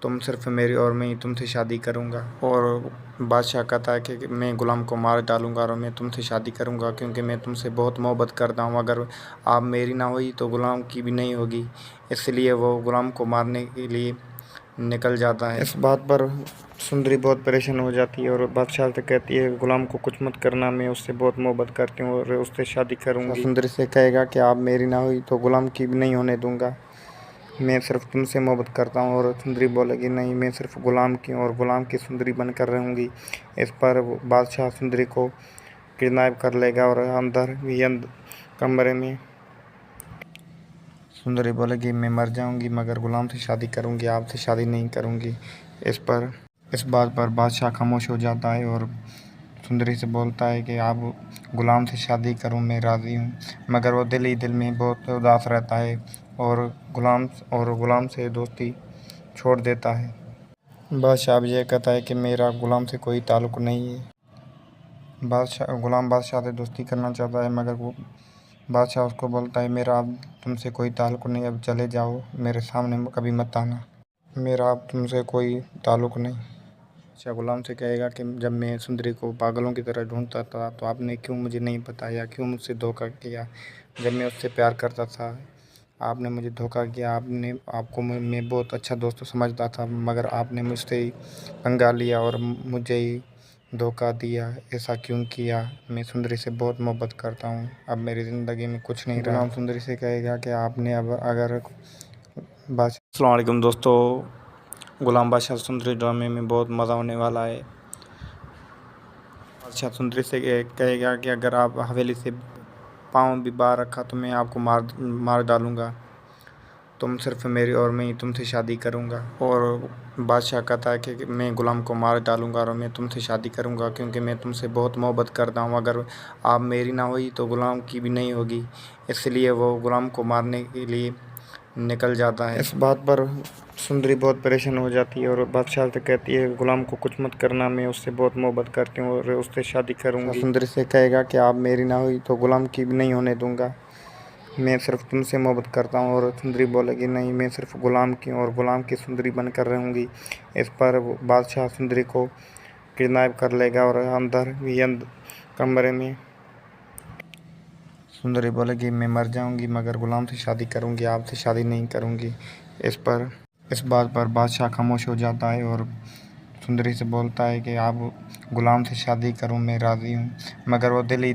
तुम सिर्फ मेरी और मैं ही तुमसे शादी करूँगा। और बादशाह कहता है कि मैं गुलाम को मार डालूँगा और मैं तुमसे शादी करूँगा, क्योंकि मैं तुमसे बहुत मोहब्बत करता हूँ। अगर आप मेरी ना हुई तो गुलाम की भी नहीं होगी। इसलिए वो गुलाम को मारने के लिए निकल जाता है। इस बात पर सुंदरी बहुत परेशान हो जाती है और बादशाह से कहती है गुलाम को कुछ मत करना, मैं उससे बहुत मोहब्बत करती हूँ और उससे शादी करूँगी। सुंदरी से कहेगा कि आप मेरी ना हुई तो गुलाम की भी नहीं होने दूँगा, मैं सिर्फ तुमसे मोहब्बत करता हूँ। और सुंदरी बोलेगी नहीं, मैं सिर्फ गुलाम की और गुलाम की सुंदरी बनकर रहूँगी। इस पर बादशाह सुंदरी को किडनैप कर लेगा और अंदर कमरे में सुंदरी बोलेगी मैं मर जाऊंगी मगर गुलाम से शादी करूंगी, आपसे शादी नहीं करूंगी। इस बात पर बादशाह खामोश हो जाता है और सुंदरी से बोलता है कि आप गुलाम से शादी करो, मैं राज़ी हूँ। मगर वो दिल ही दिल में बहुत उदास रहता है और गुलाम से दोस्ती छोड़ देता है। बादशाह अब यह कहता है कि मेरा गुलाम से कोई ताल्लुक़ नहीं है। गुलाम बादशाह से दोस्ती करना चाहता है, मगर वो बादशाह उसको बोलता है मेरा अब तुमसे कोई ताल्लुक़ नहीं, अब चले जाओ, मेरे सामने कभी मत आना, मेरा अब तुमसे कोई ताल्लुक़ नहीं। अच्छा गुलाम से कहेगा कि जब मैं सुंदरी को पागलों की तरह ढूंढता था तो आपने क्यों मुझे नहीं बताया, क्यों मुझसे धोखा किया। जब मैं उससे प्यार करता था आपने मुझे धोखा किया, आपको मैं बहुत अच्छा दोस्त समझता था, मगर आपने मुझसे ही पंगा लिया और मुझे ही धोखा दिया। ऐसा क्यों किया। मैं सुंदरी से बहुत मोहब्बत करता हूँ, अब मेरी ज़िंदगी में कुछ नहीं रहा। गुलाम सुंदरी से कहेगा कि आपने अब अगर अस्सलाम वालेकुम दोस्तों, गुलाम बादशाह सुंदरी ड्रामे में बहुत मज़ा होने वाला है। बादशाह सुंदरी से कहेगा कि अगर आप हवेली से पाँव भी बाहर रखा तो मैं आपको मार डालूँगा, तुम सिर्फ मेरी और मैं ही तुमसे शादी करूँगा। और बादशाह कहता है कि मैं गुलाम को मार डालूँगा और मैं तुमसे शादी करूँगा, क्योंकि मैं तुमसे बहुत मोहब्बत करता हूँ। अगर आप मेरी ना हुई तो गुलाम की भी नहीं होगी। इसलिए वो गुलाम को मारने के लिए निकल जाता है। इस बात पर सुंदरी बहुत परेशान हो जाती है और बादशाह से कहती है गुलाम को कुछ मत करना, मैं उससे बहुत मोहब्बत करती हूँ और उससे शादी करूँगी। सुंदरी से कहेगा कि आप मेरी ना हुई तो गुलाम की भी नहीं होने दूँगा, मैं सिर्फ तुमसे मोहब्बत करता हूँ। और सुंदरी बोलेगी नहीं, मैं सिर्फ गुलाम की और गुलाम की सुंदरी बनकर रहूँगी। इस पर बादशाह सुंदरी को किडनैप कर लेगा और अंदर कमरे में सुंदरी बोलेगी मैं मर जाऊंगी मगर गुलाम से शादी करूंगी, आपसे शादी नहीं करूंगी। इस बात पर बादशाह खामोश हो जाता है और सुंदरी से बोलता है कि आप गुलाम से शादी करो, मैं राज़ी हूँ। मगर वो दिल ही